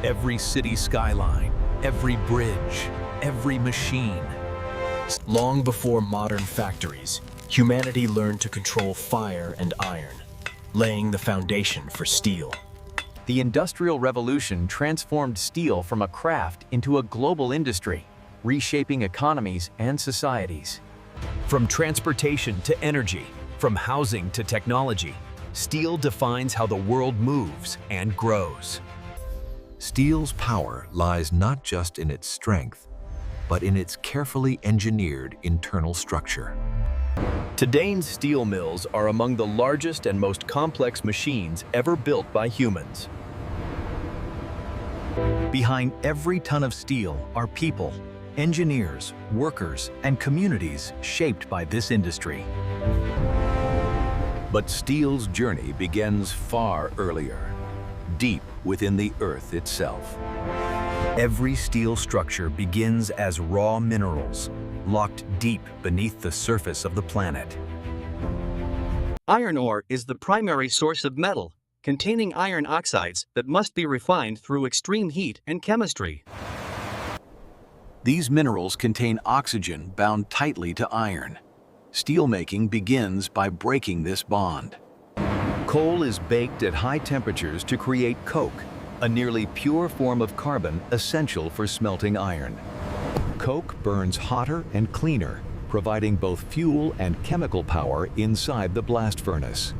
Every city skyline, every bridge, every machine. Long before modern factories, humanity learned to control fire and iron, laying the foundation for steel. The Industrial Revolution transformed steel from a craft into a global industry, reshaping economies and societies. From transportation to energy, from housing to technology, steel defines how the world moves and grows. Steel's power lies not just in its strength, but in its carefully engineered internal structure. Today's steel mills are among the largest and most complex machines ever built by humans. Behind every ton of steel are people, engineers, workers, and communities shaped by this industry. But steel's journey begins far earlier, deep within the earth itself. Every steel structure begins as raw minerals, locked deep beneath the surface of the planet. Iron ore is the primary source of metal, containing iron oxides that must be refined through extreme heat and chemistry. These minerals contain oxygen bound tightly to iron. Steelmaking begins by breaking this bond. Coal is baked at high temperatures to create coke, a nearly pure form of carbon essential for smelting iron. Coke burns hotter and cleaner, providing both fuel and chemical power inside the blast furnace.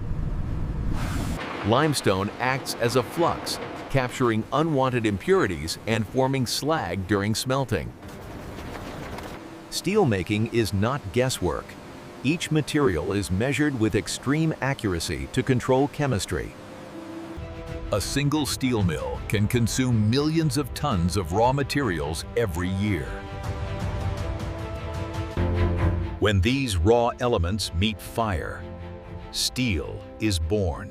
Limestone acts as a flux, capturing unwanted impurities and forming slag during smelting. Steelmaking is not guesswork. Each material is measured with extreme accuracy to control chemistry. A single steel mill can consume millions of tons of raw materials every year. When these raw elements meet fire, steel is born.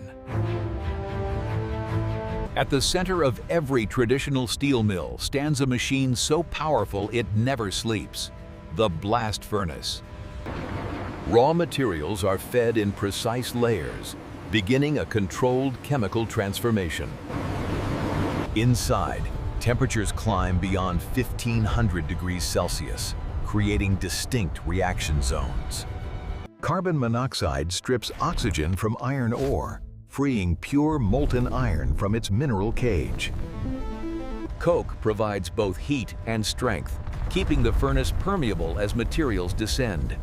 At the center of every traditional steel mill stands a machine so powerful it never sleeps: the blast furnace. Raw materials are fed in precise layers, beginning a controlled chemical transformation. Inside, temperatures climb beyond 1500 degrees Celsius, creating distinct reaction zones. Carbon monoxide strips oxygen from iron ore, freeing pure molten iron from its mineral cage. Coke provides both heat and strength, keeping the furnace permeable as materials descend.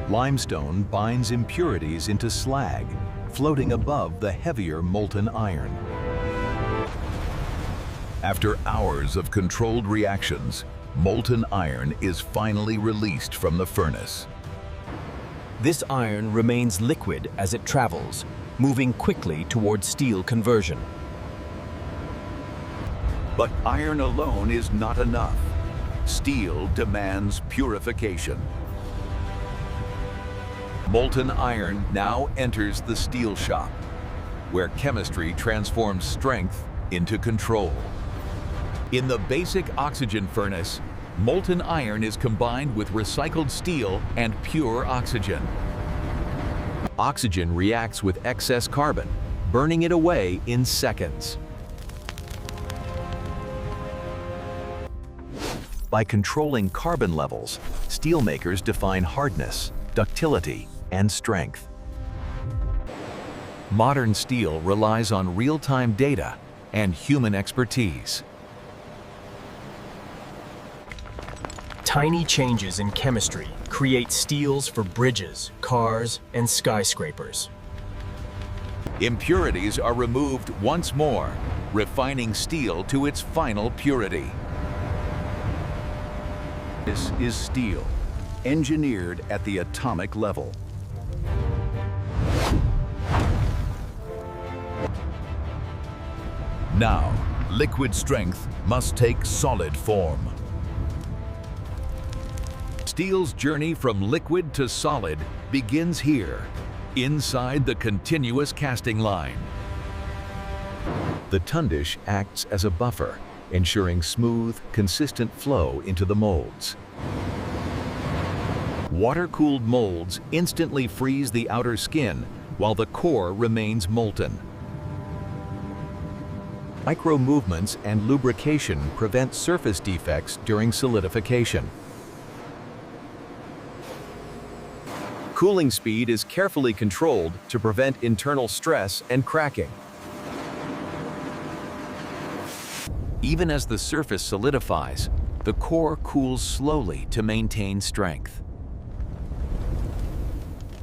Limestone binds impurities into slag, floating above the heavier molten iron. After hours of controlled reactions, molten iron is finally released from the furnace. This iron remains liquid as it travels, moving quickly towards steel conversion. But iron alone is not enough. Steel demands purification. Molten iron now enters the steel shop, where chemistry transforms strength into control. In the basic oxygen furnace, molten iron is combined with recycled steel and pure oxygen. Oxygen reacts with excess carbon, burning it away in seconds. By controlling carbon levels, steelmakers define hardness, ductility, and strength. Modern steel relies on real-time data and human expertise. Tiny changes in chemistry create steels for bridges, cars, and skyscrapers. Impurities are removed once more, refining steel to its final purity. This is steel, engineered at the atomic level. Now, liquid strength must take solid form. Steel's journey from liquid to solid begins here, inside the continuous casting line. The tundish acts as a buffer, ensuring smooth, consistent flow into the molds. Water-cooled molds instantly freeze the outer skin, while the core remains molten. Micro movements and lubrication prevent surface defects during solidification. Cooling speed is carefully controlled to prevent internal stress and cracking. Even as the surface solidifies, the core cools slowly to maintain strength.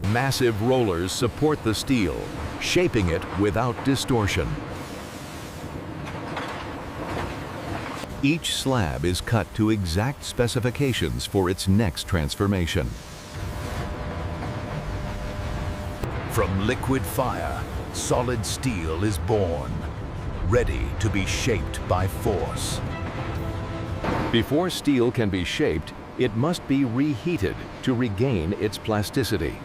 Massive rollers support the steel, shaping it without distortion. Each slab is cut to exact specifications for its next transformation. From liquid fire, solid steel is born, ready to be shaped by force. Before steel can be shaped, it must be reheated to regain its plasticity.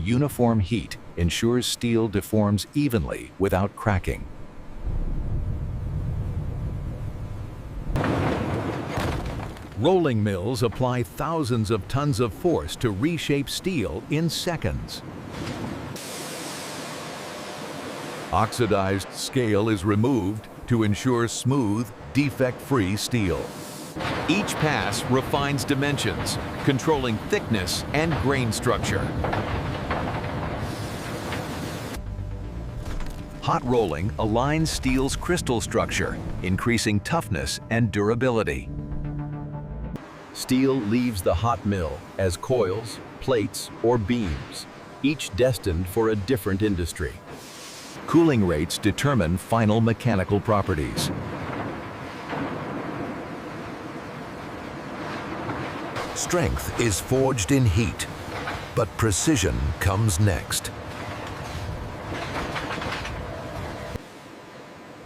Uniform heat ensures steel deforms evenly without cracking. Rolling mills apply thousands of tons of force to reshape steel in seconds. Oxidized scale is removed to ensure smooth, defect-free steel. Each pass refines dimensions, controlling thickness and grain structure. Hot rolling aligns steel's crystal structure, increasing toughness and durability. Steel leaves the hot mill as coils, plates, or beams, each destined for a different industry. Cooling rates determine final mechanical properties. Strength is forged in heat, but precision comes next.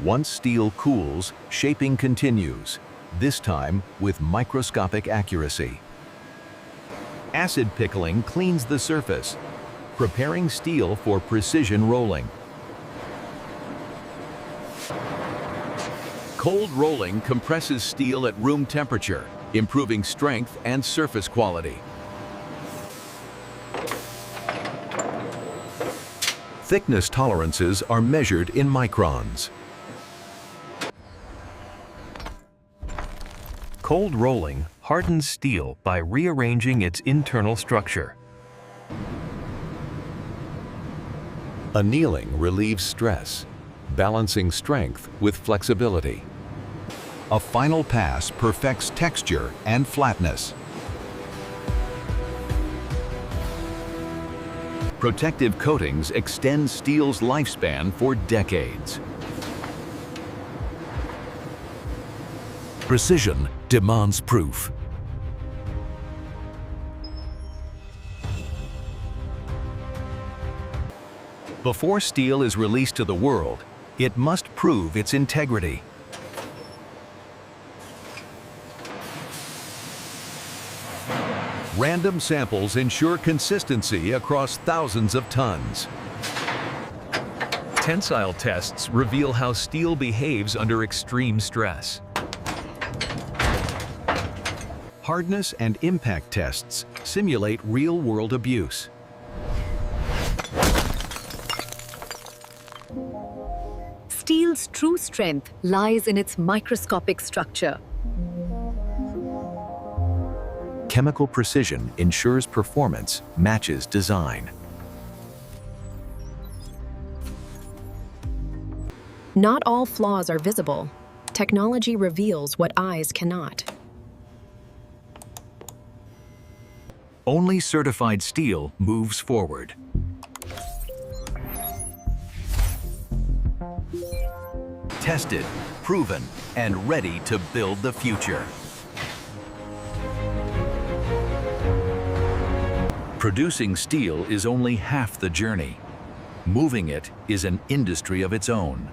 Once steel cools, shaping continues, this time with microscopic accuracy. Acid pickling cleans the surface, preparing steel for precision rolling. Cold rolling compresses steel at room temperature, improving strength and surface quality. Thickness tolerances are measured in microns. Cold rolling hardens steel by rearranging its internal structure. Annealing relieves stress, balancing strength with flexibility. A final pass perfects texture and flatness. Protective coatings extend steel's lifespan for decades. Precision demands proof. Before steel is released to the world, it must prove its integrity. Random samples ensure consistency across thousands of tons. Tensile tests reveal how steel behaves under extreme stress. Hardness and impact tests simulate real-world abuse. Steel's true strength lies in its microscopic structure. Chemical precision ensures performance matches design. Not all flaws are visible. Technology reveals what eyes cannot. Only certified steel moves forward. Tested, proven, and ready to build the future. Producing steel is only half the journey. Moving it is an industry of its own.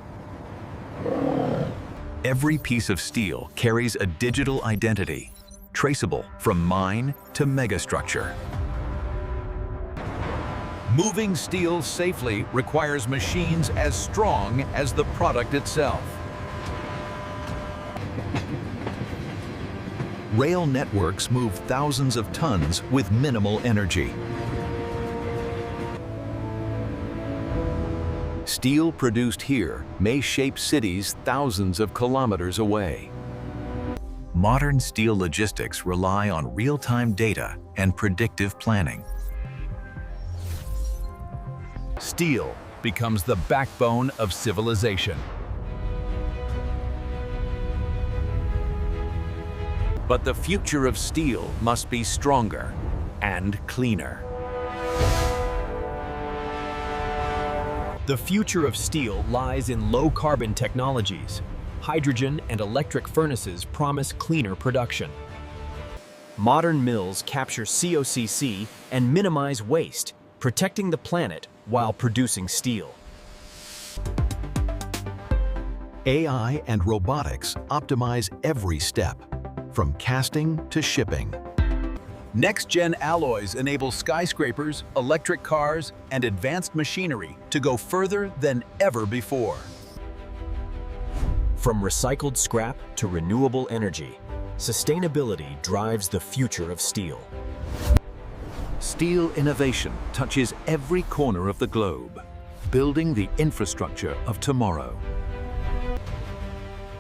Every piece of steel carries a digital identity, traceable from mine to megastructure. Moving steel safely requires machines as strong as the product itself. Rail networks move thousands of tons with minimal energy. Steel produced here may shape cities thousands of kilometers away. Modern steel logistics rely on real-time data and predictive planning. Steel becomes the backbone of civilization. But the future of steel must be stronger and cleaner. The future of steel lies in low-carbon technologies. Hydrogen and electric furnaces promise cleaner production. Modern mills capture COCC and minimize waste, protecting the planet while producing steel. AI and robotics optimize every step, from casting to shipping. Next-gen alloys enable skyscrapers, electric cars, and advanced machinery to go further than ever before. From recycled scrap to renewable energy, sustainability drives the future of steel. Steel innovation touches every corner of the globe, building the infrastructure of tomorrow.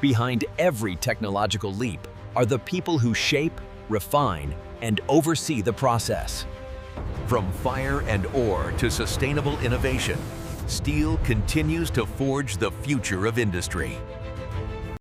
Behind every technological leap are the people who shape, refine, and oversee the process. From fire and ore to sustainable innovation, steel continues to forge the future of industry.